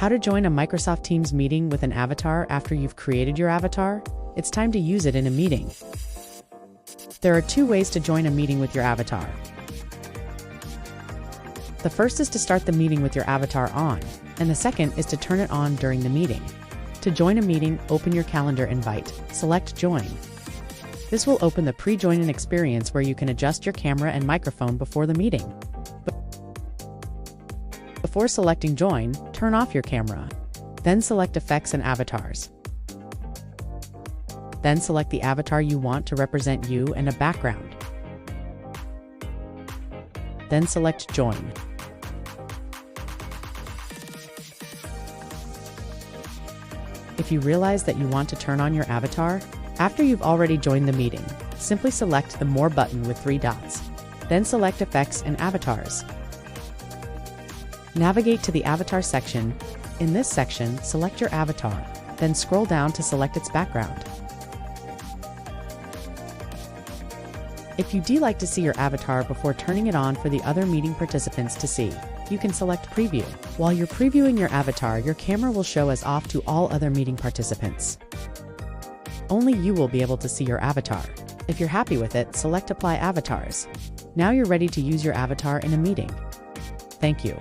How to join a Microsoft Teams meeting with an avatar after you've created your avatar? It's time to use it in a meeting. There are two ways to join a meeting with your avatar. The first is to start the meeting with your avatar on, and the second is to turn it on during the meeting. To join a meeting, open your calendar invite, select Join. This will open the pre-join-in experience where you can adjust your camera and microphone before the meeting. Before selecting Join, turn off your camera. Then select Effects and Avatars. Then select the avatar you want to represent you and a background. Then select Join. If you realize that you want to turn on your avatar, after you've already joined the meeting, simply select the More button with 3 dots. Then select Effects and Avatars. Navigate to the Avatar section. In this section, select your avatar, then scroll down to select its background. If you do like to see your avatar before turning it on for the other meeting participants to see, you can select Preview. While you're previewing your avatar, your camera will show as off to all other meeting participants. Only you will be able to see your avatar. If you're happy with it, select Apply Avatars. Now you're ready to use your avatar in a meeting. Thank you.